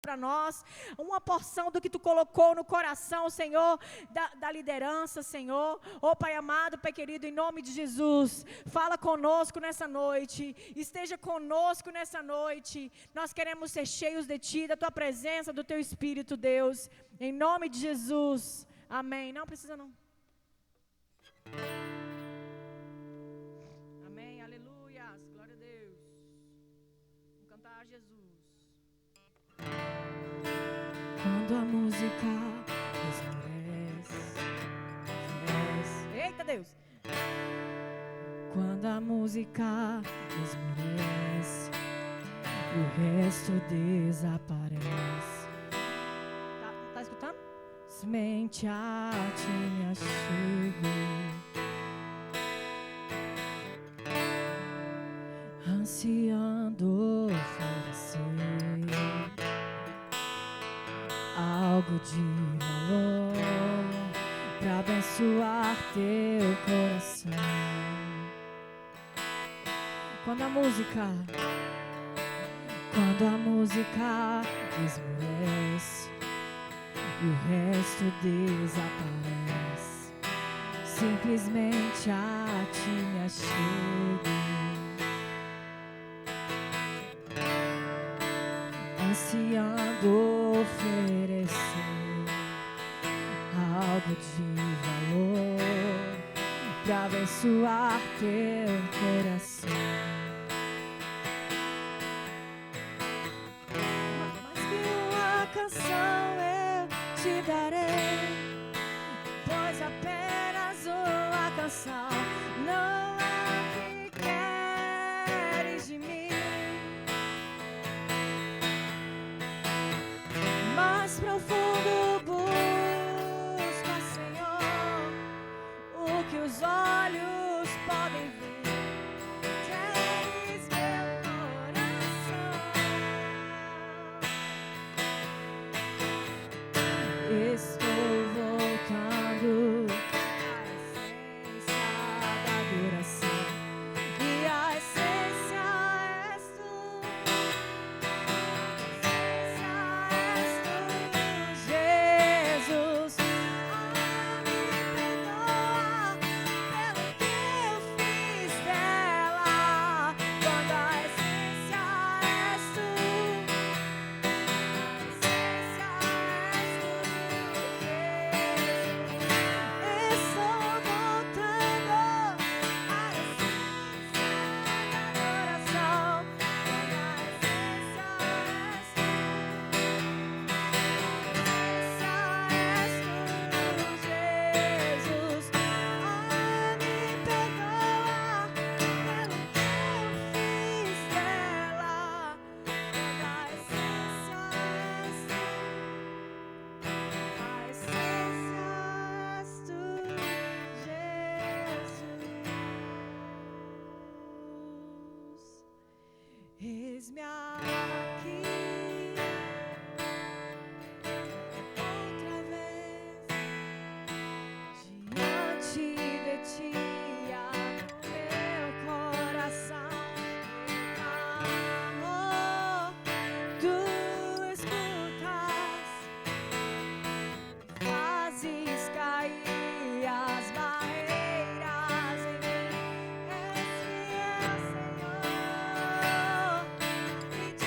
para nós, uma porção do que Tu colocou no coração, Senhor, da liderança, Senhor. Oh, Pai amado, Pai querido, em nome de Jesus, fala conosco nessa noite, esteja conosco nessa noite. Nós queremos ser cheios de Ti, da Tua presença, do Teu Espírito, Deus, em nome de Jesus, amém. Não precisa não. Amém, aleluias, glória a Deus. Vamos cantar a Jesus. Quando a música esmorece. Eita Deus! Quando a música esmorece e o resto desaparece. Tá escutando? Somente a Ti me achego, ansiando oferecer algo de valor pra abençoar Teu coração. Quando a música esmorece e o resto desaparece, simplesmente a Ti me achego, ansiando oferecer algo de valor pra abençoar Teu coração. Mais que uma canção eu Te darei, pois apenas uma canção não é o que queres de mim. Mais profundo busca, Senhor, o que os olhos podem ver. Queres meu coração. Estou voltando à essência da adoração, e a essência és Tu. Jesus, me perdoa pelo que eu fiz dela, quando a essência és Tu, estou voltando à essência da adoração, quando a essência és Jesus, me perdoa pelo que eu fiz dela, quando a essência és Tu, Jesus. Eis-me aqui outra vez, diante de Ti, abro meu coração, amor, Tu escutas, fazes cair as barreiras em mim. És fiel, Senhor, e diz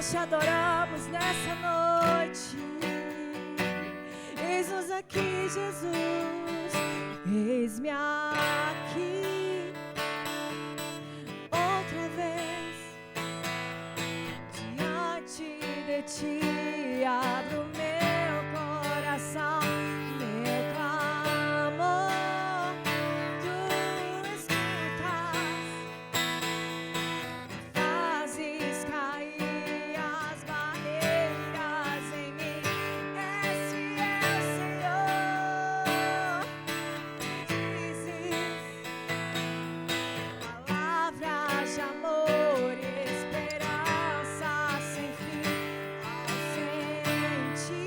Nós te adoramos nessa noite. Eis-nos aqui, Jesus. Eis-me aqui outra vez diante de ti. Abro meu coração, meu clamor. Tu escutas, fazes cair as barreiras em mim. És fiel, Senhor. Dizes palavras de amor e esperança sem fim. Ausente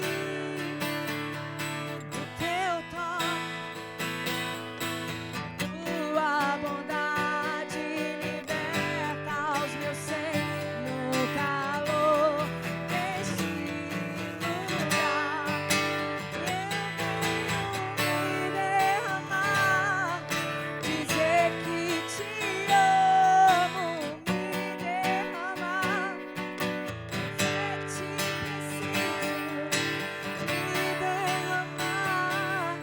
do teu toque, tua bondade liberta os meus seios no calor deste lugar. Eu venho me derramar, dizer que te amo, me derramar, dizer que te preciso, me derramar,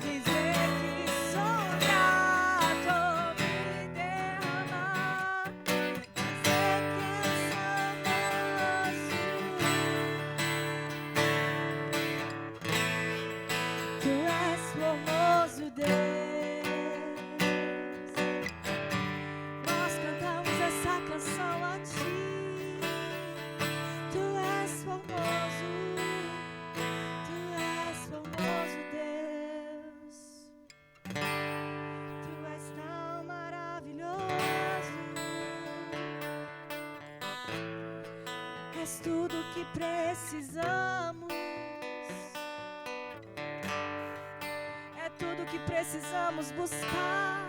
dizer que sou grato, me derramar, dizer que tu és formoso, Deus. Nós cantamos essa canção a ti. Tu és formoso, Deus. Tu és tão maravilhoso. És tudo que precisamos. É tudo que precisamos buscar.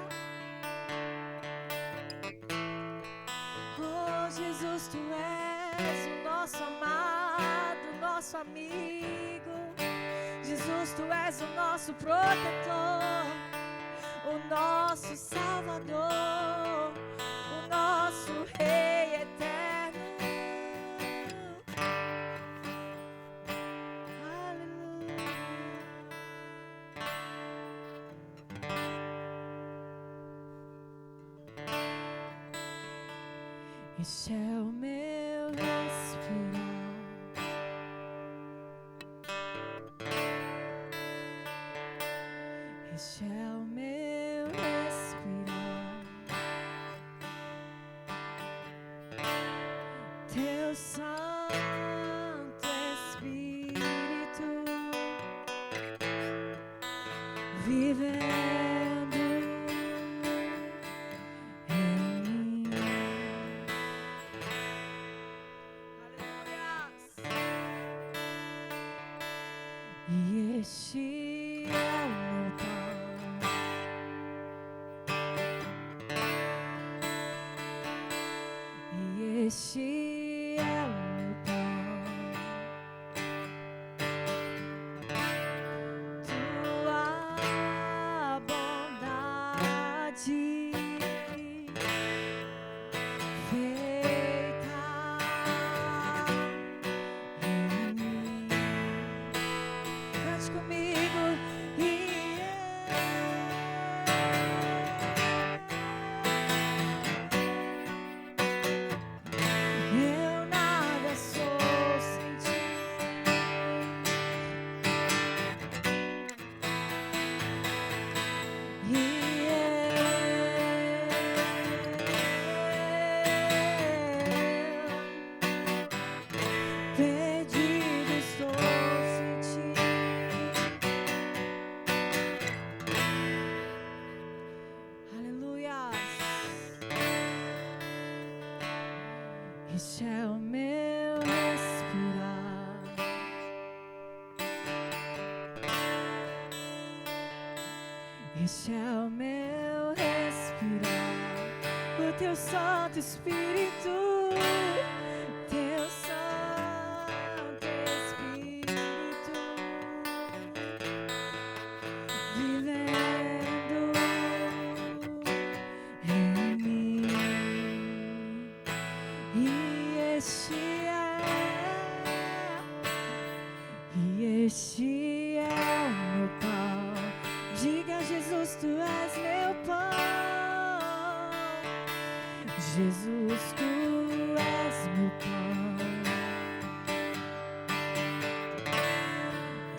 Oh, Jesus, tu és o nosso amado, nosso amigo. Jesus, tu és o nosso protetor, o nosso Salvador, o nosso Rei eterno. Aleluia. Este é o meu respirar. Este é o meu respirar. Teu Santo Espírito vivendo em mim. Aleluia. E este é o meu pão. E este é o meu pão. Tua bondade feita em mim. Cante comigo. Eu nada sou sem ti. Perdido estou sem ti. Aleluia. Este é o meu respirar. Este é o meu respirar. O teu Santo Espírito, teu Santo Espírito vivendo em mim. E este é Este é o meu pão. Diga a Jesus, tu és meu pão. Jesus, tu és meu pão.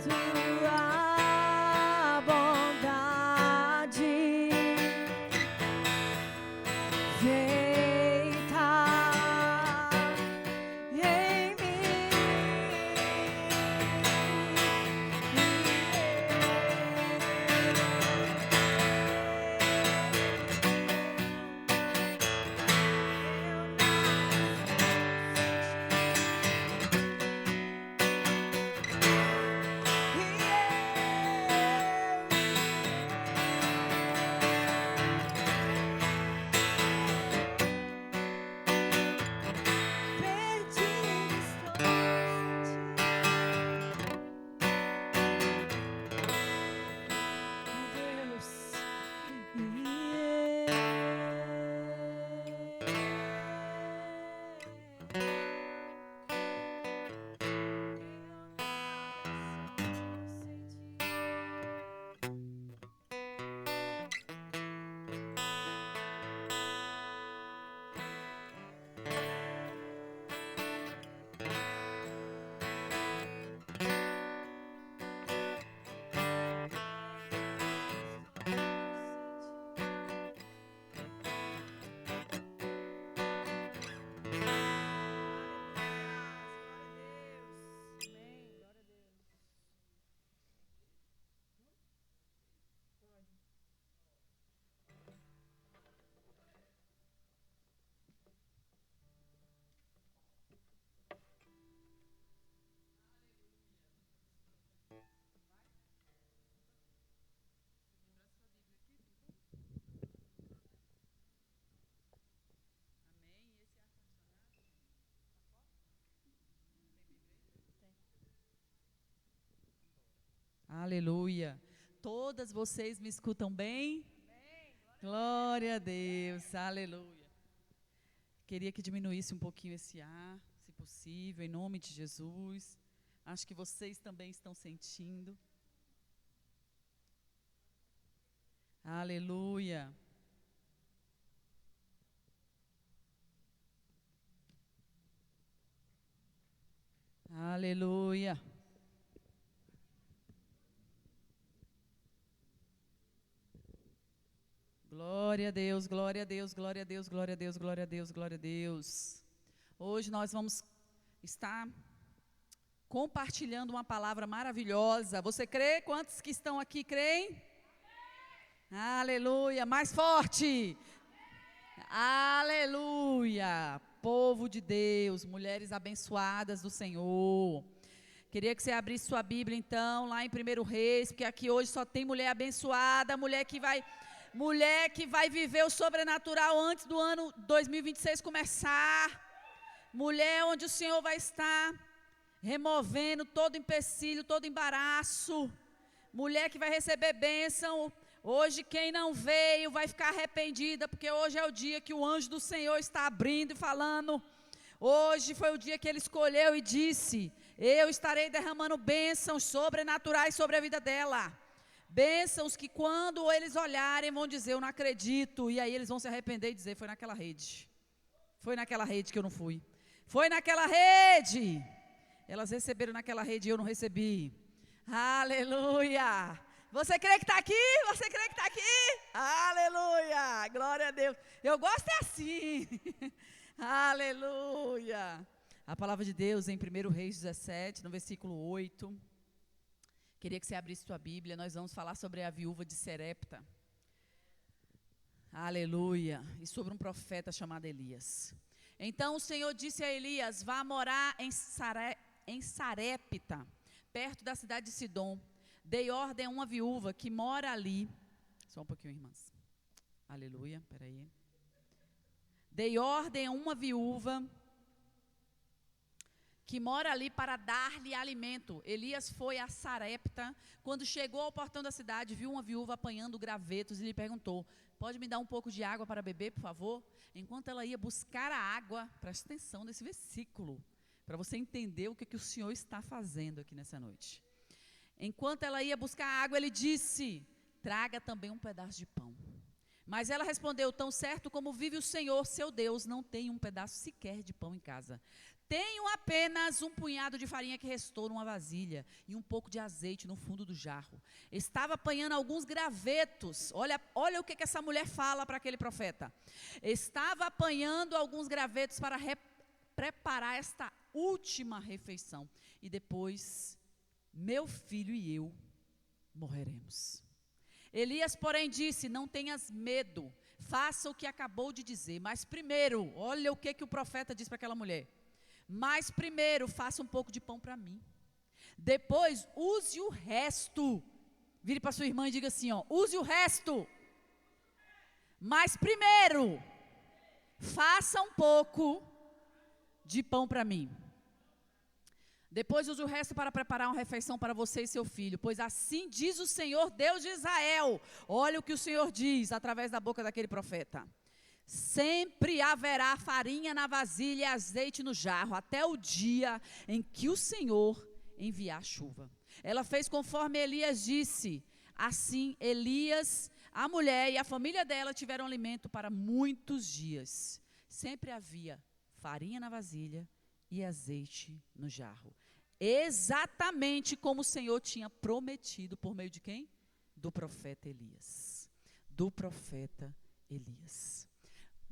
Tua bondade feita em mim. Aleluia. Todas vocês me escutam bem? Glória a Deus. Aleluia. Queria que diminuísse um pouquinho esse ar, se possível, em nome de Jesus. Acho que vocês também estão sentindo. Aleluia. Aleluia. Glória a Deus, glória a Deus, glória a Deus, glória a Deus, glória a Deus, glória a Deus. Hoje nós vamos estar compartilhando uma palavra maravilhosa. Você crê? Quantos que estão aqui creem? Aleluia, mais forte. Aleluia, povo de Deus, mulheres abençoadas do Senhor. Queria que você abrisse sua Bíblia então, lá em 1 Reis, porque aqui hoje só tem mulher abençoada, mulher que vai viver o sobrenatural antes do ano 2026 começar. Mulher onde o Senhor vai estar removendo todo empecilho, todo embaraço. Mulher que vai receber bênção. Hoje quem não veio vai ficar arrependida, porque hoje é o dia que o anjo do Senhor está abrindo e falando. Hoje foi o dia que ele escolheu e disse: eu estarei derramando bênçãos sobrenaturais sobre a vida dela. Bênçãos que quando eles olharem vão dizer, eu não acredito. E aí eles vão se arrepender e dizer, foi naquela rede. Foi naquela rede que eu não fui. Foi naquela rede. Elas receberam naquela rede e eu não recebi. Aleluia. Você crê que está aqui? Você crê que está aqui? Aleluia. Glória a Deus. Eu gosto é assim. Aleluia. A palavra de Deus em 1 Reis 17, no versículo 8. Queria que você abrisse sua Bíblia, nós vamos falar sobre a viúva de Serepta. Aleluia. E sobre um profeta chamado Elias. Então o Senhor disse a Elias, vá morar em Sarepta, perto da cidade de Sidom. Dei ordem a uma viúva que mora ali. Só um pouquinho, irmãs. Aleluia, peraí. Dei ordem a uma viúva que mora ali para dar-lhe alimento. Elias foi a Sarepta. Quando chegou ao portão da cidade, viu uma viúva apanhando gravetos e lhe perguntou, pode me dar um pouco de água para beber, por favor? Enquanto ela ia buscar a água, preste atenção nesse versículo, para você entender o que o Senhor está fazendo aqui nessa noite. Enquanto ela ia buscar água, ele disse: traga também um pedaço de pão. Mas ela respondeu: tão certo como vive o Senhor, seu Deus, não tenho um pedaço sequer de pão em casa. Tenho apenas um punhado de farinha que restou numa vasilha e um pouco de azeite no fundo do jarro. Estava apanhando alguns gravetos. Olha o que essa mulher fala para aquele profeta. Estava apanhando alguns gravetos para preparar esta última refeição. E depois, meu filho e eu morreremos. Elias, porém, disse: não tenhas medo, faça o que acabou de dizer. Mas primeiro, olha o que o profeta diz para aquela mulher. Mas primeiro, faça um pouco de pão para mim. Depois, use o resto. Vire para sua irmã e diga assim, ó: use o resto. Mas primeiro, faça um pouco de pão para mim. Depois use o resto para preparar uma refeição para você e seu filho, pois assim diz o Senhor Deus de Israel. Olha o que o Senhor diz através da boca daquele profeta. Sempre haverá farinha na vasilha e azeite no jarro, até o dia em que o Senhor enviar chuva. Ela fez conforme Elias disse. Assim, Elias, a mulher e a família dela tiveram alimento para muitos dias. Sempre havia farinha na vasilha e azeite no jarro. Exatamente como o Senhor tinha prometido por meio de quem? Do profeta Elias. Do profeta Elias.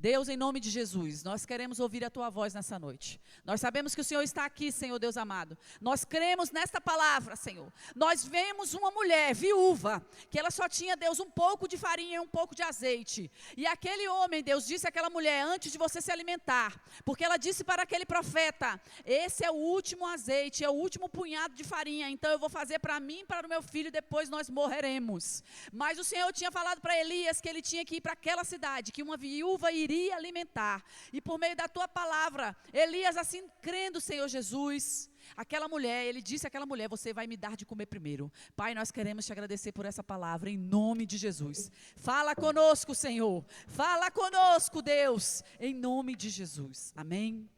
Deus, em nome de Jesus, nós queremos ouvir a Tua voz nessa noite. Nós sabemos que o Senhor está aqui, Senhor Deus amado. Nós cremos nesta palavra, Senhor. Nós vemos uma mulher viúva, que ela só tinha, Deus, um pouco de farinha e um pouco de azeite. E aquele homem, Deus, disse àquela mulher: antes de você se alimentar, porque ela disse para aquele profeta: esse é o último azeite, é o último punhado de farinha, então eu vou fazer para mim e para o meu filho, depois nós morreremos. Mas o Senhor tinha falado para Elias que ele tinha que ir para aquela cidade, que uma viúva iria alimentar, e por meio da tua palavra, Elias, assim crendo, Senhor Jesus, aquela mulher, ele disse àquela mulher: você vai me dar de comer primeiro. Pai, nós queremos te agradecer por essa palavra, em nome de Jesus. Fala conosco, Senhor, fala conosco, Deus, em nome de Jesus, amém?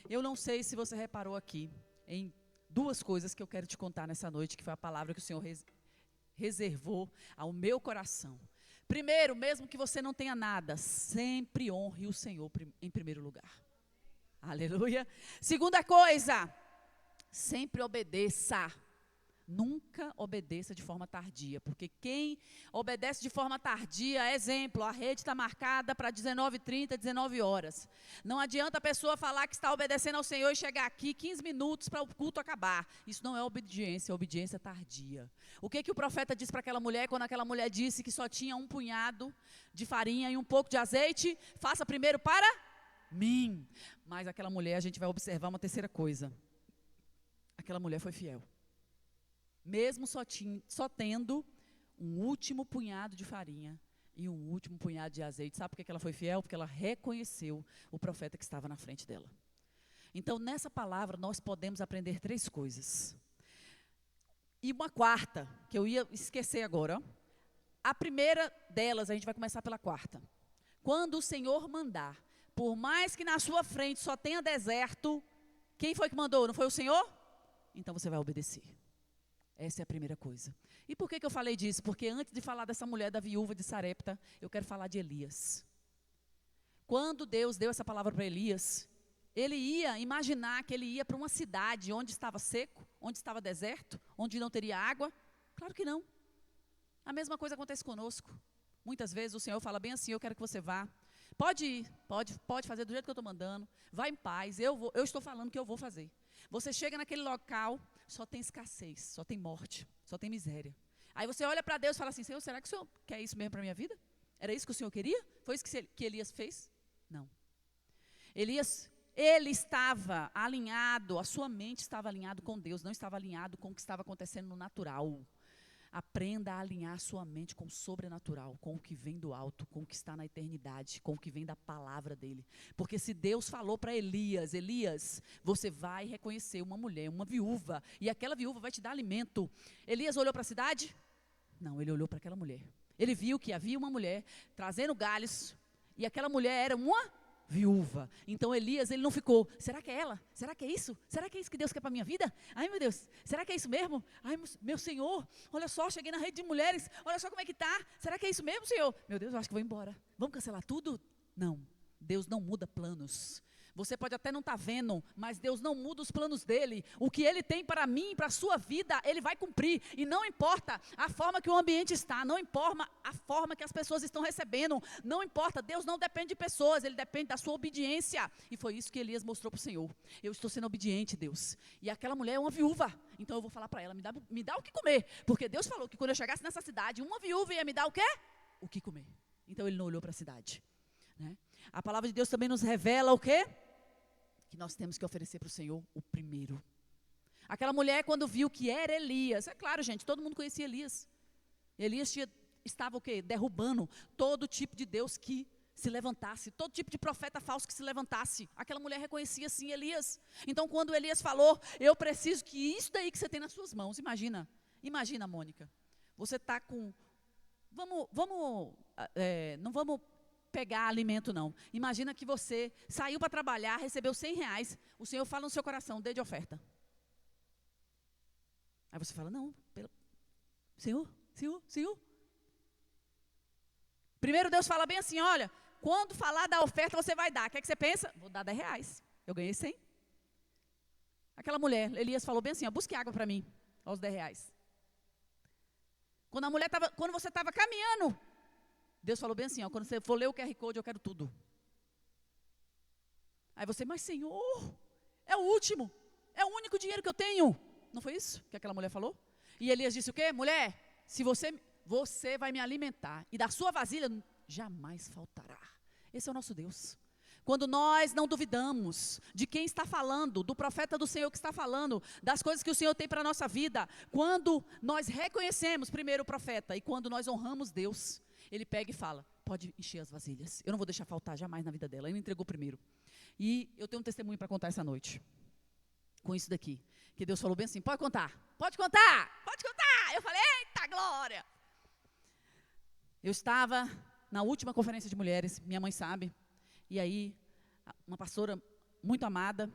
Eu não sei se você reparou aqui em duas coisas que eu quero te contar nessa noite, que foi a palavra que o Senhor reservou ao meu coração. Primeiro, mesmo que você não tenha nada, sempre honre o Senhor em primeiro lugar. Aleluia. Segunda coisa, sempre obedeça. Nunca obedeça de forma tardia, porque quem obedece de forma tardia, exemplo, a rede está marcada para 19h30, 19 horas. Não adianta a pessoa falar que está obedecendo ao Senhor e chegar aqui 15 minutos para o culto acabar. Isso não é obediência, é obediência tardia. O que o profeta disse para aquela mulher, quando aquela mulher disse que só tinha um punhado de farinha e um pouco de azeite? Faça primeiro para mim. Mas aquela mulher, a gente vai observar uma terceira coisa. Aquela mulher foi fiel. Mesmo só tendo um último punhado de farinha e um último punhado de azeite. Sabe por que ela foi fiel? Porque ela reconheceu o profeta que estava na frente dela. Então, nessa palavra, nós podemos aprender três coisas. E uma quarta, que eu ia esquecer agora. A primeira delas, a gente vai começar pela quarta. Quando o Senhor mandar, por mais que na sua frente só tenha deserto, quem foi que mandou? Não foi o Senhor? Então você vai obedecer. Essa é a primeira coisa. E por que eu falei disso? Porque antes de falar dessa mulher, da viúva de Sarepta, eu quero falar de Elias. Quando Deus deu essa palavra para Elias, ele ia imaginar que ele ia para uma cidade onde estava seco, onde estava deserto, onde não teria água. Claro que não. A mesma coisa acontece conosco. Muitas vezes o Senhor fala bem assim: eu quero que você vá. Pode ir, pode fazer do jeito que eu estou mandando. Vá em paz, eu estou falando que eu vou fazer. Você chega naquele local, só tem escassez, só tem morte, só tem miséria. Aí você olha para Deus e fala assim: Senhor, será que o Senhor quer isso mesmo para a minha vida? Era isso que o Senhor queria? Foi isso que Elias fez? Não. Elias, ele estava alinhado, a sua mente estava alinhado com Deus, não estava alinhado com o que estava acontecendo no natural. Aprenda a alinhar a sua mente com o sobrenatural, com o que vem do alto, com o que está na eternidade, com o que vem da palavra dele. Porque se Deus falou para Elias: Elias, você vai reconhecer uma mulher, uma viúva, e aquela viúva vai te dar alimento. Elias olhou para a cidade? Não, ele olhou para aquela mulher. Ele viu que havia uma mulher trazendo galhos, e aquela mulher era uma viúva. Então Elias, ele não ficou, será que é ela? Será que é isso? Será que é isso que Deus quer para a minha vida? Ai, meu Deus, será que é isso mesmo? Ai, meu Senhor, olha só, cheguei na rede de mulheres, olha só como é que está. Será que é isso mesmo, Senhor? Meu Deus, eu acho que vou embora. Vamos cancelar tudo? Não, Deus não muda planos. Você pode até não estar vendo, mas Deus não muda os planos dele. O que ele tem para mim, para a sua vida, ele vai cumprir. E não importa a forma que o ambiente está, não importa a forma que as pessoas estão recebendo, não importa, Deus não depende de pessoas, ele depende da sua obediência. E foi isso que Elias mostrou para o Senhor. Eu estou sendo obediente, Deus. E aquela mulher é uma viúva, então eu vou falar para ela, me dá o que comer. Porque Deus falou que quando eu chegasse nessa cidade, uma viúva ia me dar o quê? O que comer. Então ele não olhou para a cidade, né? A palavra de Deus também nos revela o quê? Que nós temos que oferecer para o Senhor o primeiro. Aquela mulher, quando viu que era Elias, é claro, gente, todo mundo conhecia Elias. Elias estava o quê? Derrubando todo tipo de Deus que se levantasse, todo tipo de profeta falso que se levantasse. Aquela mulher reconhecia sim Elias. Então, quando Elias falou, eu preciso que isso daí que você tem nas suas mãos, imagina, Mônica, você está com, não vamos pegar alimento não, imagina que você saiu para trabalhar, recebeu R$100, o Senhor fala no seu coração, dê de oferta. Aí você fala, não, Senhor. Primeiro Deus fala bem assim, olha, quando falar da oferta você vai dar, o que é que você pensa? Vou dar R$10, eu ganhei 100. Aquela mulher, Elias falou bem assim, ó, busque água para mim, aos R$10. Quando você estava caminhando, Deus falou bem assim, ó, quando você for ler o QR Code, eu quero tudo. Aí você, mas Senhor, é o último, é o único dinheiro que eu tenho. Não foi isso que aquela mulher falou? E Elias disse o quê? Mulher, se você vai me alimentar, e da sua vasilha jamais faltará. Esse é o nosso Deus. Quando nós não duvidamos de quem está falando, do profeta do Senhor que está falando, das coisas que o Senhor tem para a nossa vida, quando nós reconhecemos primeiro o profeta, e quando nós honramos Deus, ele pega e fala, pode encher as vasilhas, eu não vou deixar faltar jamais na vida dela. Ele entregou primeiro. E eu tenho um testemunho para contar essa noite, com isso daqui, que Deus falou bem assim, pode contar. Eu falei, eita glória. Eu estava na última conferência de mulheres, minha mãe sabe, e aí, uma pastora muito amada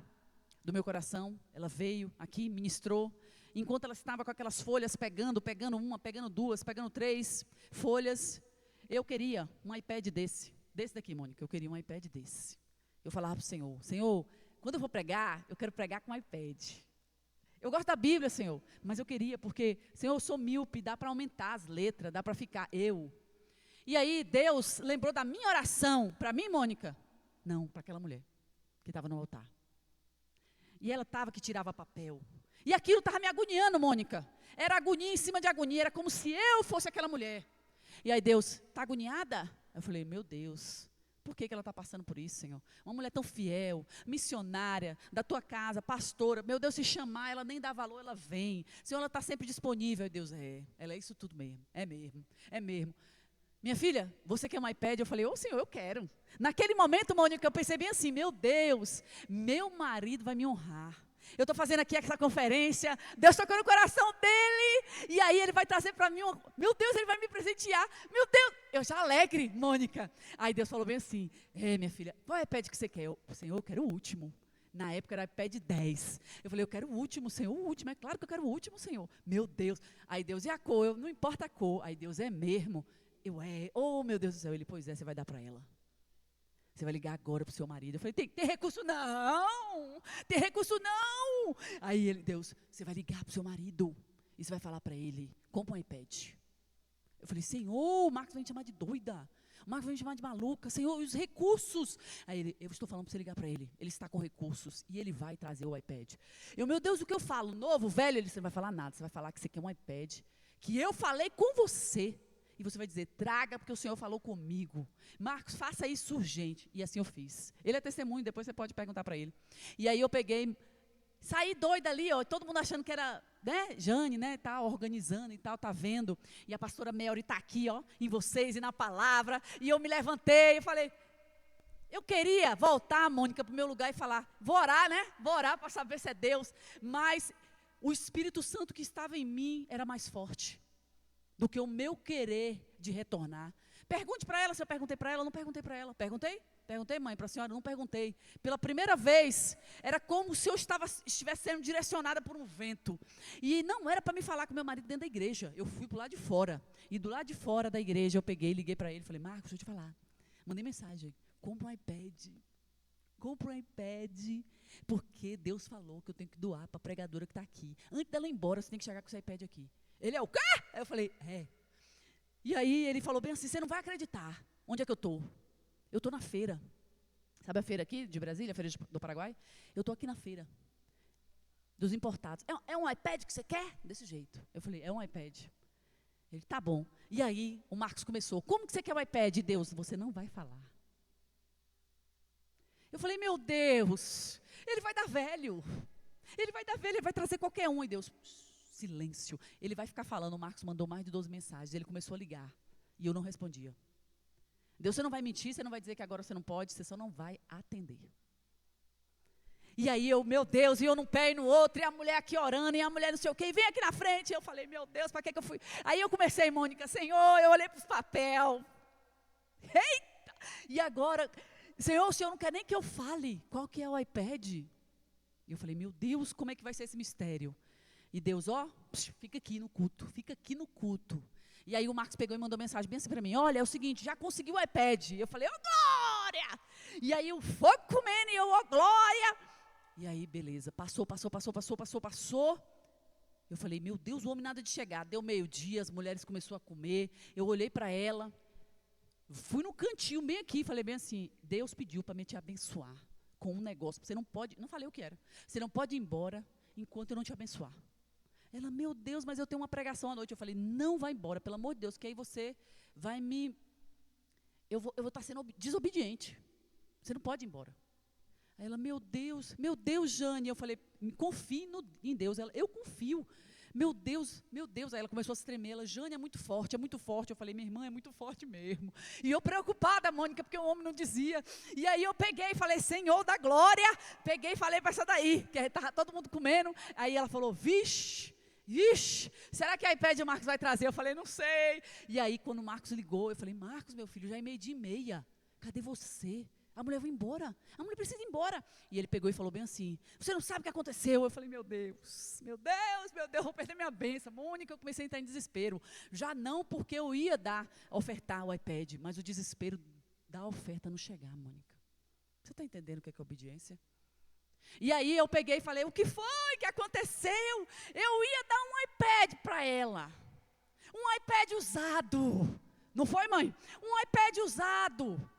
do meu coração, ela veio aqui, ministrou, enquanto ela estava com aquelas folhas pegando uma, pegando duas, pegando 3 folhas, eu queria um iPad desse daqui, Mônica, eu queria um iPad desse. Eu falava para o Senhor, quando eu vou pregar, eu quero pregar com iPad. Eu gosto da Bíblia, Senhor, mas eu queria, porque, Senhor, eu sou míope, dá para aumentar as letras, dá para ficar E aí, Deus lembrou da minha oração, para mim, Mônica? Não, para aquela mulher, que estava no altar. E ela estava que tirava papel. E aquilo estava me agoniando, Mônica. Era agonia em cima de agonia, era como se eu fosse aquela mulher. E aí Deus, está agoniada? Eu falei, meu Deus, por que ela está passando por isso, Senhor? Uma mulher tão fiel, missionária, da tua casa, pastora, meu Deus, se chamar, ela nem dá valor, ela vem. Senhor, ela está sempre disponível. E Deus, ela é isso tudo mesmo, é mesmo. Minha filha, você quer um iPad? Eu falei, Senhor, eu quero. Naquele momento, Mônica, eu pensei bem assim, meu Deus, meu marido vai me honrar. Eu estou fazendo aqui essa conferência, Deus tocou no coração dele, e aí ele vai trazer para mim, meu Deus, ele vai me presentear, meu Deus, eu já alegre, Mônica. Aí Deus falou bem assim, minha filha, qual é o iPad que você quer? Senhor, eu quero o último. Na época era iPad 10. Eu falei, eu quero o último, Senhor, o último, é claro que eu quero o último, Senhor. Meu Deus. Aí Deus, e a cor? Não importa a cor. Aí Deus, é mesmo? Meu Deus do céu. Ele, pois é, você vai dar para ela. Você vai ligar agora para o seu marido. Eu falei, tem recurso não. Aí ele, Deus, você vai ligar para o seu marido e você vai falar para ele, compra um iPad. Eu falei, Senhor, o Marcos vai me chamar de doida. O Marcos vai me chamar de maluca. Senhor, e os recursos? Aí ele, eu estou falando para você ligar para ele. Ele está com recursos e ele vai trazer o iPad. Meu Deus, o que eu falo? Novo, velho? Você não vai falar nada. Você vai falar que você quer um iPad, que eu falei com você. E você vai dizer, traga porque o Senhor falou comigo. Marcos, faça isso urgente. E assim eu fiz. Ele é testemunho, depois você pode perguntar para ele. E aí eu peguei, saí doida ali, todo mundo achando que era, Jane, tá organizando e tal, tá vendo. E a pastora Melry está aqui, em vocês e na palavra. E eu me levantei e falei, eu queria voltar, Mônica, para o meu lugar e falar, vou orar para saber se é Deus. Mas o Espírito Santo que estava em mim era mais forte do que o meu querer de retornar. Pergunte para ela se eu perguntei para ela. Não perguntei para ela. Perguntei? Perguntei, mãe, para a senhora? Não perguntei. Pela primeira vez, era como se eu estivesse sendo direcionada por um vento. E não era para me falar com meu marido dentro da igreja. Eu fui para o lado de fora. E do lado de fora da igreja, eu peguei, liguei para ele. Falei, Marcos, deixa eu te falar. Mandei mensagem. Compra um iPad. Compra um iPad. Porque Deus falou que eu tenho que doar para a pregadora que está aqui. Antes dela ir embora, você tem que chegar com esse iPad aqui. Ele é o quê? Aí eu falei, é. E aí ele falou bem assim, você não vai acreditar. Onde é que eu estou? Eu estou na feira. Sabe a feira aqui de Brasília, a feira do Paraguai? Eu estou aqui na feira dos importados. É um iPad que você quer? Desse jeito. Eu falei, é um iPad. Ele, tá bom. E aí o Marcos começou, como que você quer o iPad? Deus, você não vai falar. Eu falei, meu Deus, ele vai dar velho. Ele vai dar velho, ele vai trazer qualquer um. E Deus, silêncio. Ele vai ficar falando. O Marcos mandou mais de 12 mensagens. Ele começou a ligar. E eu não respondia. Deus, você não vai mentir, você não vai dizer que agora você não pode, você só não vai atender. E aí eu, meu Deus, e eu num pé e no outro, e a mulher aqui orando, e a mulher não sei o quê, e vem aqui na frente. E eu falei, meu Deus, para que eu fui? Aí eu comecei, Mônica, Senhor, eu olhei para os papéis. Eita! E agora, Senhor, o Senhor não quer nem que eu fale qual que é o iPad. E eu falei, meu Deus, como é que vai ser esse mistério? E Deus, fica aqui no culto, fica aqui no culto. E aí o Marcos pegou e mandou mensagem bem assim para mim, olha, é o seguinte, já consegui o iPad. Eu falei, glória! E aí o fogo comendo e eu, glória! E aí, beleza, passou. Eu falei, meu Deus, o homem nada de chegar. Deu meio-dia, as mulheres começaram a comer, eu olhei para ela, fui no cantinho bem aqui, falei bem assim, Deus pediu para me te abençoar com um negócio, você não pode, não falei o que era, você não pode ir embora enquanto eu não te abençoar. Ela, meu Deus, mas eu tenho uma pregação à noite. Eu falei, não vai embora, pelo amor de Deus, que aí você vai me... Eu vou estar sendo desobediente. Você não pode ir embora. Aí ela, meu Deus, Jane. Eu falei, confie em Deus. Ela, eu confio. Meu Deus. Aí ela começou a se tremer. Ela, Jane, é muito forte. Eu falei, minha irmã, é muito forte mesmo. E eu preocupada, Mônica, porque o homem não dizia. E aí eu peguei e falei, Senhor da glória. Peguei e falei para essa daí, que estava todo mundo comendo. Aí ela falou, vixe, será que a iPad o Marcos vai trazer? Eu falei, não sei. E aí, quando o Marcos ligou, eu falei, Marcos, meu filho, já é 12:30. Cadê você? A mulher vai embora. A mulher precisa ir embora. E ele pegou e falou bem assim, você não sabe o que aconteceu? Eu falei, meu Deus, vou perder minha bênção. Mônica, eu comecei a entrar em desespero. Já não porque eu ia ofertar o iPad, mas o desespero da oferta não chegar, Mônica. Você está entendendo o que é obediência? E aí eu peguei e falei, o que foi que aconteceu? Eu ia dar um iPad para ela. Um iPad usado. Não foi, mãe? Um iPad usado.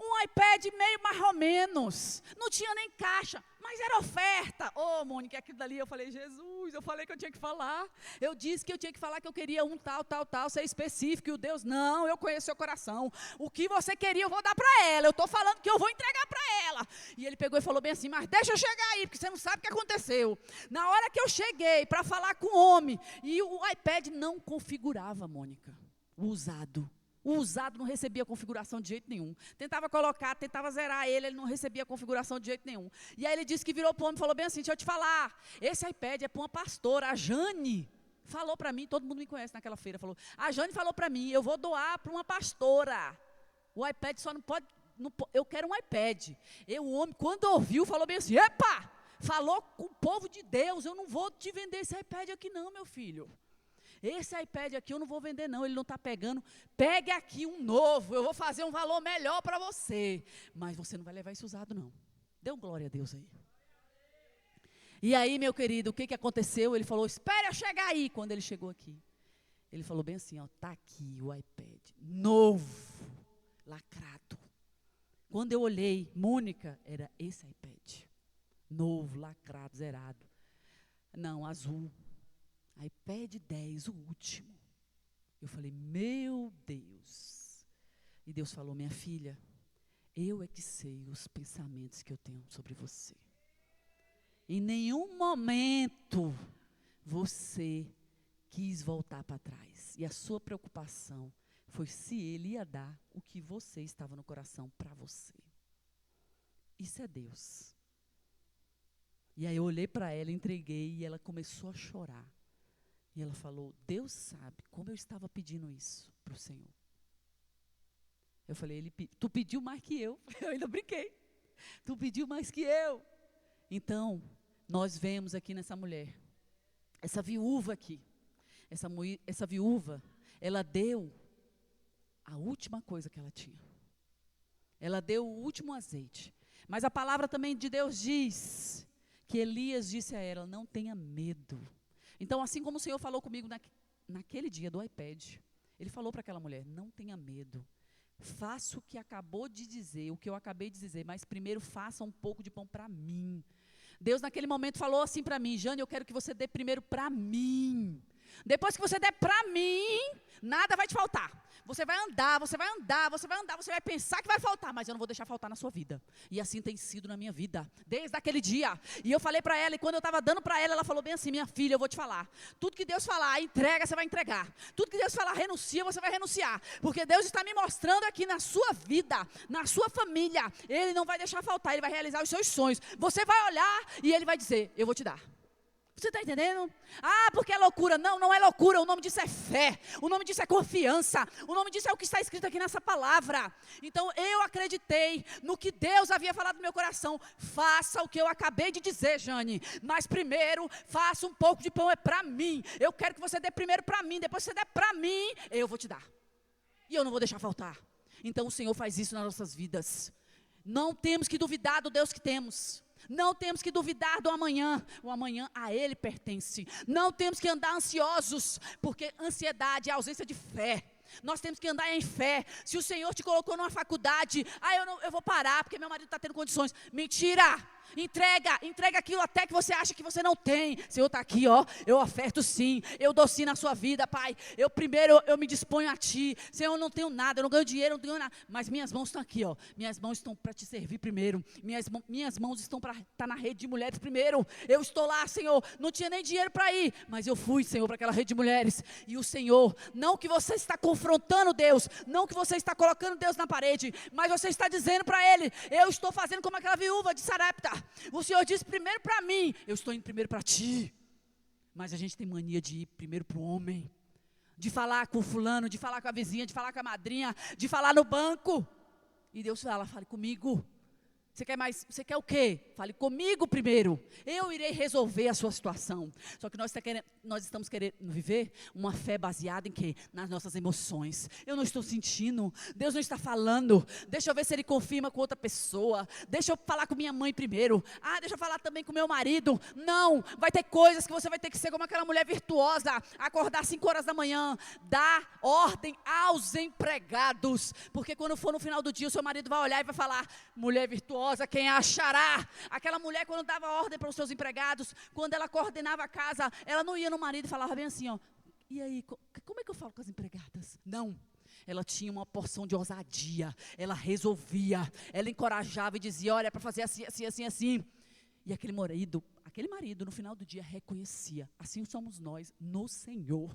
Um iPad meio mais ou menos. Não tinha nem caixa, mas era oferta. Mônica, aquilo dali, eu falei, Jesus, eu falei que eu tinha que falar. Eu disse que eu tinha que falar que eu queria um tal, ser específico. E o Deus, não, eu conheço seu coração. O que você queria, eu vou dar para ela. Eu estou falando que eu vou entregar para ela. E ele pegou e falou bem assim, mas deixa eu chegar aí, porque você não sabe o que aconteceu. Na hora que eu cheguei para falar com o homem, e o iPad não configurava, Mônica, o usado. O usado não recebia configuração de jeito nenhum. Tentava colocar, tentava zerar ele não recebia configuração de jeito nenhum. E aí ele disse que virou para o homem e falou bem assim, deixa eu te falar, esse iPad é para uma pastora, a Jane falou para mim, todo mundo me conhece naquela feira, falou, a Jane falou para mim, eu vou doar para uma pastora. O iPad só não pode, eu quero um iPad. E o homem, quando ouviu, falou bem assim, epa, falou com o povo de Deus, eu não vou te vender esse iPad aqui não, meu filho. Esse iPad aqui eu não vou vender não, ele não está pegando. Pegue aqui um novo, eu vou fazer um valor melhor para você. Mas você não vai levar isso usado não. Dê glória a Deus aí. E aí, meu querido, o que aconteceu? Ele falou, espere eu chegar aí. Quando ele chegou aqui, ele falou bem assim, está aqui o iPad, novo, lacrado. Quando eu olhei, Mônica, era esse iPad. Novo, lacrado, zerado. Não, azul. iPad 10, o último. Eu falei, meu Deus. E Deus falou, minha filha, eu é que sei os pensamentos que eu tenho sobre você. Em nenhum momento você quis voltar para trás. E a sua preocupação foi se ele ia dar o que você estava no coração para você. Isso é Deus. E aí eu olhei para ela, entreguei e ela começou a chorar. E ela falou, Deus sabe como eu estava pedindo isso para o Senhor. Eu falei, tu pediu mais que eu. Eu ainda brinquei. Tu pediu mais que eu. Então, nós vemos aqui nessa mulher, essa viúva aqui, essa viúva, ela deu a última coisa que ela tinha. Ela deu o último azeite. Mas a palavra também de Deus diz que Elias disse a ela, não tenha medo. Então, assim como o Senhor falou comigo naquele dia do iPad, Ele falou para aquela mulher, não tenha medo. Faça o que acabou de dizer, o que eu acabei de dizer, mas primeiro faça um pouco de pão para mim. Deus naquele momento falou assim para mim, Jane, eu quero que você dê primeiro para mim. Depois que você der para mim, nada vai te faltar. Você vai andar, você vai andar, você vai andar, você vai pensar que vai faltar, mas eu não vou deixar faltar na sua vida. E assim tem sido na minha vida, desde aquele dia. E eu falei para ela, e quando eu estava dando para ela, ela falou bem assim, minha filha, eu vou te falar. Tudo que Deus falar, entrega, você vai entregar. Tudo que Deus falar, renuncia, você vai renunciar. Porque Deus está me mostrando aqui na sua vida, na sua família. Ele não vai deixar faltar, Ele vai realizar os seus sonhos. Você vai olhar e Ele vai dizer, eu vou te dar. Você está entendendo? Ah, porque é loucura. Não, não é loucura. O nome disso é fé. O nome disso é confiança. O nome disso é o que está escrito aqui nessa palavra. Então, eu acreditei no que Deus havia falado no meu coração. Faça o que eu acabei de dizer, Jane. Mas primeiro, faça um pouco de pão, é para mim. Eu quero que você dê primeiro para mim. Depois que você der para mim, eu vou te dar. E eu não vou deixar faltar. Então, o Senhor faz isso nas nossas vidas. Não temos que duvidar do Deus que temos. Não temos que duvidar do amanhã. O amanhã a Ele pertence. Não temos que andar ansiosos, porque ansiedade é ausência de fé. Nós temos que andar em fé. Se o Senhor te colocou numa faculdade, eu vou parar porque meu marido está tendo condições. Mentira! Entrega aquilo até que você acha que você não tem. Senhor está aqui, ó, eu oferto sim, eu dou sim na sua vida, Pai. Eu me disponho a Ti. Senhor, eu não tenho nada, eu não ganho dinheiro, eu não tenho nada. Mas minhas mãos estão aqui, ó. Minhas mãos estão para te servir primeiro. Minhas mãos estão para estar na rede de mulheres primeiro. Eu estou lá, Senhor, não tinha nem dinheiro para ir, mas eu fui, Senhor, para aquela rede de mulheres. E o Senhor, não que você está confrontando Deus, não que você está colocando Deus na parede, mas você está dizendo para Ele, eu estou fazendo como aquela viúva de Sarepta. O Senhor disse primeiro para mim, eu estou indo primeiro para ti. Mas a gente tem mania de ir primeiro para o homem, de falar com o fulano, de falar com a vizinha, de falar com a madrinha, de falar no banco. E Deus fala, fale comigo. Você quer o quê? Fale comigo primeiro. Eu irei resolver a sua situação. Só que nós estamos querendo viver uma fé baseada em quê? Nas nossas emoções. Eu não estou sentindo. Deus não está falando. Deixa eu ver se Ele confirma com outra pessoa. Deixa eu falar com minha mãe primeiro. Deixa eu falar também com meu marido. Não, vai ter coisas que você vai ter que ser como aquela mulher virtuosa. Acordar 5 horas da manhã. Dar ordem aos empregados. Porque quando for no final do dia, o seu marido vai olhar e vai falar, mulher virtuosa, quem achará? Aquela mulher, quando dava ordem para os seus empregados, quando ela coordenava a casa, ela não ia no marido e falava bem assim, ó, e aí, como é que eu falo com as empregadas? Não, ela tinha uma porção de ousadia, ela resolvia, ela encorajava e dizia, olha, para fazer assim, assim, assim, assim. E aquele marido, no final do dia, reconhecia, assim somos nós, no Senhor.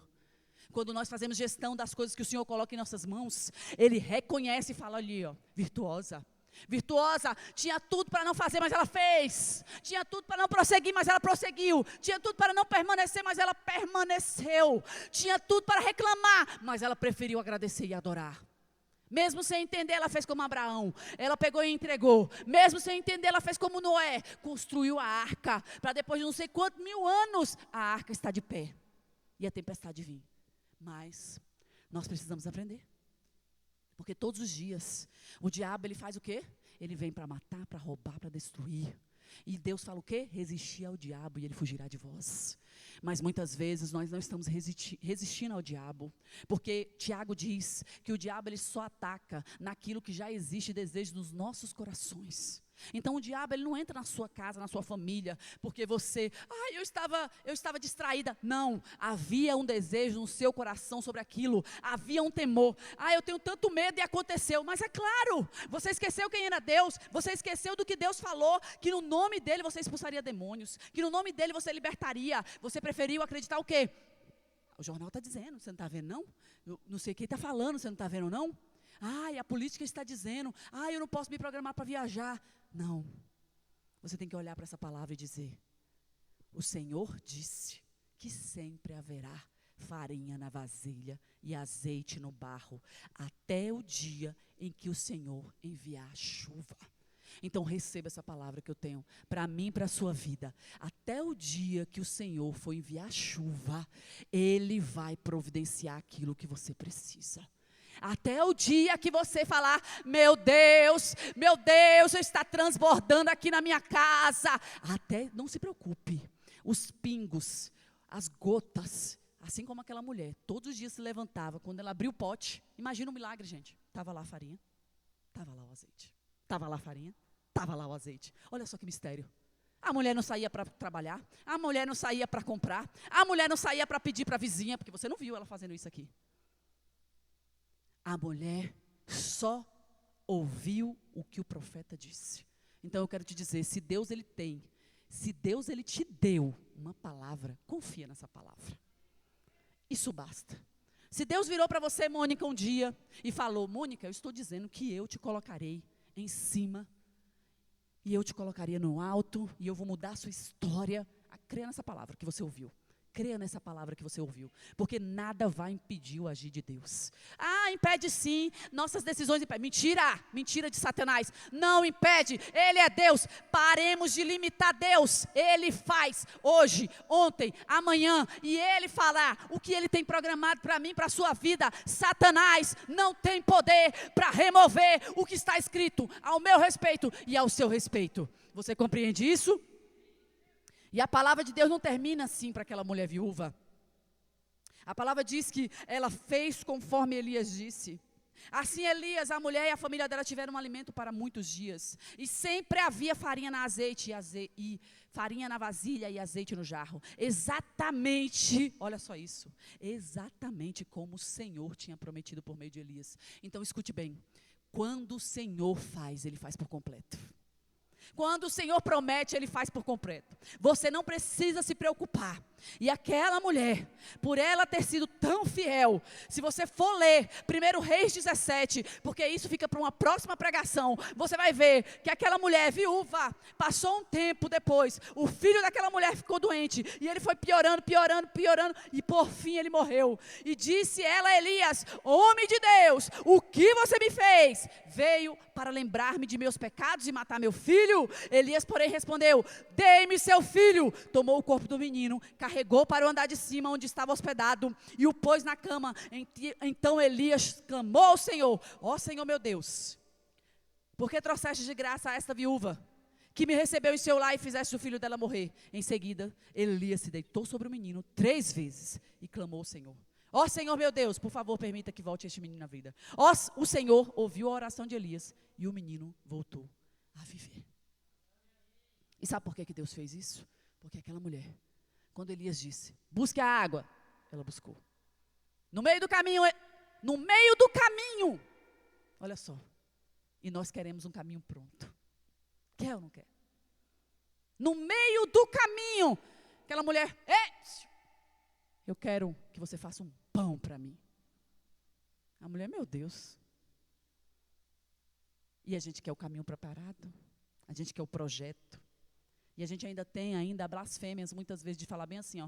Quando nós fazemos gestão das coisas que o Senhor coloca em nossas mãos, Ele reconhece e fala ali, ó, virtuosa, tinha tudo para não fazer, mas ela fez. Tinha tudo para não prosseguir, mas ela prosseguiu. Tinha tudo para não permanecer, mas ela permaneceu. Tinha tudo para reclamar, mas ela preferiu agradecer e adorar. Mesmo sem entender, ela fez como Abraão. Ela pegou e entregou. Mesmo sem entender, ela fez como Noé. Construiu a arca, para depois de não sei quantos 1000 anos, a arca está de pé. E a tempestade vir. Mas nós precisamos aprender. Porque todos os dias, o diabo, ele faz o quê? Ele vem para matar, para roubar, para destruir. E Deus fala o quê? Resistir ao diabo e ele fugirá de vós. Mas muitas vezes nós não estamos resistindo ao diabo. Porque Tiago diz que o diabo ele só ataca naquilo que já existe desejo nos nossos corações. Então o diabo ele não entra na sua casa, na sua família, porque você, eu estava distraída. Não, havia um desejo no seu coração sobre aquilo, havia um temor. Eu tenho tanto medo e aconteceu. Mas é claro, você esqueceu quem era Deus, você esqueceu do que Deus falou, que no nome dele você expulsaria demônios, que no nome dele você libertaria. Você preferiu acreditar o quê? O jornal está dizendo, você não está vendo não? Eu não sei quem está falando, você não está vendo não? A política está dizendo, eu não posso me programar para viajar. Não, você tem que olhar para essa palavra e dizer, o Senhor disse que sempre haverá farinha na vasilha e azeite no barro, até o dia em que o Senhor enviar a chuva. Então receba essa palavra que eu tenho para mim e para a sua vida. Até o dia que o Senhor for enviar chuva, Ele vai providenciar aquilo que você precisa. Até o dia que você falar, meu Deus, está transbordando aqui na minha casa. Até, não se preocupe, os pingos, as gotas, assim como aquela mulher, todos os dias se levantava, quando ela abriu o pote, imagina um milagre, gente. Estava lá a farinha, estava lá o azeite. Estava lá a farinha, estava lá o azeite. Olha só que mistério. A mulher não saía para trabalhar, a mulher não saía para comprar, a mulher não saía para pedir para a vizinha, porque você não viu ela fazendo isso aqui. A mulher só ouviu o que o profeta disse. Então eu quero te dizer, se Deus ele te deu uma palavra, confia nessa palavra. Isso basta. Se Deus virou para você, Mônica, um dia e falou, Mônica, eu estou dizendo que eu te colocarei em cima e eu te colocaria no alto e eu vou mudar a sua história. Creia nessa palavra que você ouviu. Creia nessa palavra que você ouviu, porque nada vai impedir o agir de Deus. Ah, impede sim, nossas decisões impedem. Mentira de Satanás. Não impede, Ele é Deus. Paremos de limitar Deus. Ele faz hoje, ontem, amanhã, e Ele fará o que Ele tem programado para mim, para a sua vida. Satanás não tem poder para remover o que está escrito ao meu respeito e ao seu respeito. Você compreende isso? E a palavra de Deus não termina assim para aquela mulher viúva. A palavra diz que ela fez conforme Elias disse. Assim Elias, a mulher e a família dela tiveram um alimento para muitos dias. E sempre havia farinha na e farinha na vasilha e azeite no jarro. Exatamente, olha só isso. Exatamente como o Senhor tinha prometido por meio de Elias. Então escute bem. Quando o Senhor faz, Ele faz por completo. Quando o Senhor promete, Ele faz por completo. Você não precisa se preocupar. E aquela mulher, por ela ter sido tão fiel, se você for ler 1 Reis 17, porque isso fica para uma próxima pregação, você vai ver que aquela mulher viúva, passou um tempo depois, o filho daquela mulher ficou doente, e ele foi piorando, e por fim ele morreu. E disse ela a Elias, homem de Deus, o que você me fez? Veio para lembrar-me de meus pecados e matar meu filho? Elias, porém, respondeu, dei-me seu filho. Tomou o corpo do menino, carregou para o andar de cima, onde estava hospedado, e o pôs na cama. Então Elias clamou ao Senhor, ó Senhor meu Deus, por que trouxeste de graça a esta viúva, que me recebeu em seu lar e fizeste o filho dela morrer? Em seguida, Elias se deitou sobre o menino 3 vezes e clamou ao Senhor. Ó Senhor meu Deus, por favor, permita que volte este menino à vida. O Senhor ouviu a oração de Elias e o menino voltou a viver. E sabe por que Deus fez isso? Porque aquela mulher, quando Elias disse, busque a água, ela buscou. No meio do caminho, olha só, e nós queremos um caminho pronto. Quer ou não quer? No meio do caminho, aquela mulher, eu quero que você faça um pão para mim. A mulher, meu Deus. E a gente quer o caminho preparado, a gente quer o projeto. E a gente ainda tem blasfêmias, muitas vezes, de falar bem assim,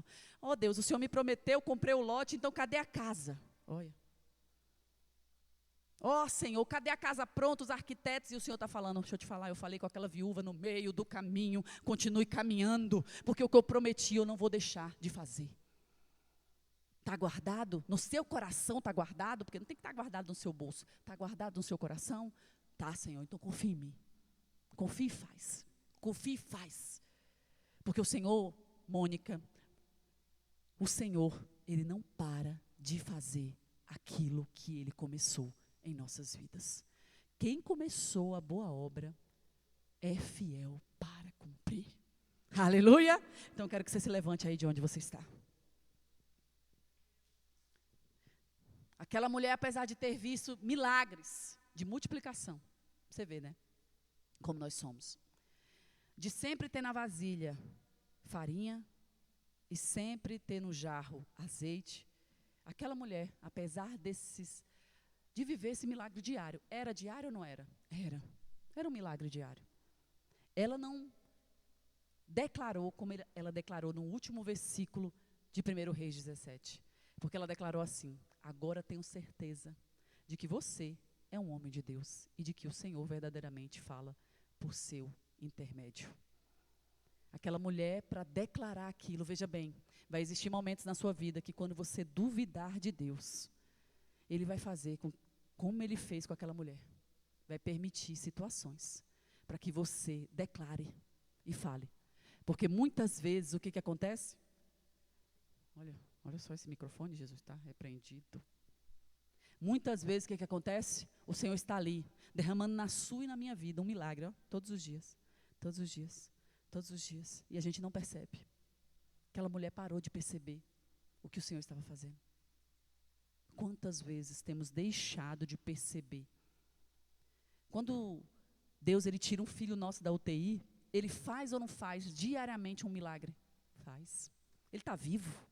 ó Deus, o Senhor me prometeu, comprei o lote, então cadê a casa? Olha. Ó Senhor, cadê a casa pronta, os arquitetos? E o Senhor está falando, deixa eu te falar, eu falei com aquela viúva no meio do caminho, continue caminhando, porque o que eu prometi eu não vou deixar de fazer. Está guardado? No seu coração está guardado? Porque não tem que estar guardado no seu bolso. Está guardado no seu coração? Tá, Senhor, então confia em mim. Confia e faz. Confia e faz. Porque o Senhor, Mônica, o Senhor, Ele não para de fazer aquilo que Ele começou em nossas vidas. Quem começou a boa obra é fiel para cumprir. Aleluia! Então eu quero que você se levante aí de onde você está. Aquela mulher, apesar de ter visto milagres de multiplicação, você vê, né? Como nós somos. De sempre ter na vasilha farinha e sempre ter no jarro azeite. Aquela mulher, apesar de viver esse milagre diário, era diário ou não era? Era um milagre diário. Ela não declarou, como ela declarou no último versículo de 1 Reis 17. Porque ela declarou assim: agora tenho certeza de que você é um homem de Deus e de que o Senhor verdadeiramente fala por seu intermédio. Aquela mulher, para declarar aquilo, veja bem, vai existir momentos na sua vida que quando você duvidar de Deus, Ele vai fazer como Ele fez com aquela mulher. Vai permitir situações para que você declare e fale. Porque muitas vezes o que acontece? Olha só esse microfone, Jesus está repreendido. Muitas vezes o que acontece? O Senhor está ali, derramando na sua e na minha vida um milagre, ó, todos os dias, todos os dias, todos os dias. E a gente não percebe. Aquela mulher parou de perceber o que o Senhor estava fazendo. Quantas vezes temos deixado de perceber? Quando Deus ele tira um filho nosso da UTI, Ele faz ou não faz diariamente um milagre? Faz. Ele está vivo.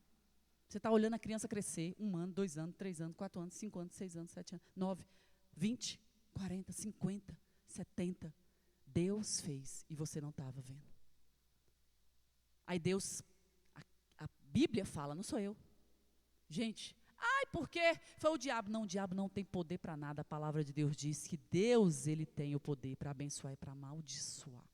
Você está olhando a criança crescer, 1 ano, 2 anos, 3 anos, 4 anos, 5 anos, 6 anos, 7 anos, 9, 20, 40, 50, 70. Deus fez e você não estava vendo. Aí Deus, a Bíblia fala, não sou eu. Gente, porque foi o diabo. Não, o diabo não tem poder para nada. A palavra de Deus diz que Deus ele tem o poder para abençoar e para amaldiçoar.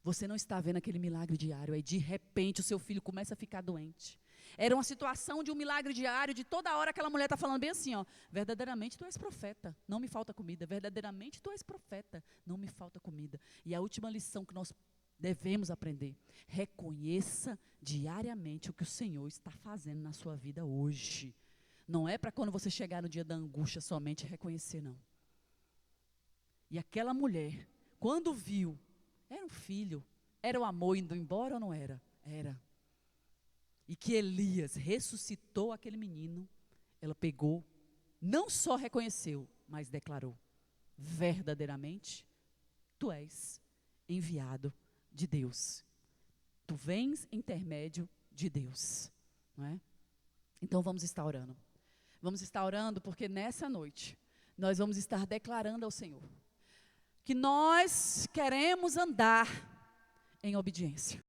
Você não está vendo aquele milagre diário, aí de repente o seu filho começa a ficar doente. Era uma situação de um milagre diário, de toda hora aquela mulher está falando bem assim, ó, verdadeiramente tu és profeta, não me falta comida, verdadeiramente tu és profeta, não me falta comida. E a última lição que nós devemos aprender, reconheça diariamente o que o Senhor está fazendo na sua vida hoje. Não é para quando você chegar no dia da angústia somente reconhecer, não. E aquela mulher, quando viu, era um filho, era o amor indo embora ou não era? Era. E que Elias ressuscitou aquele menino, ela pegou, não só reconheceu, mas declarou: verdadeiramente, tu és enviado de Deus. Tu vens intermédio de Deus. Não é? Então vamos estar orando. Vamos estar orando porque nessa noite nós vamos estar declarando ao Senhor que nós queremos andar em obediência.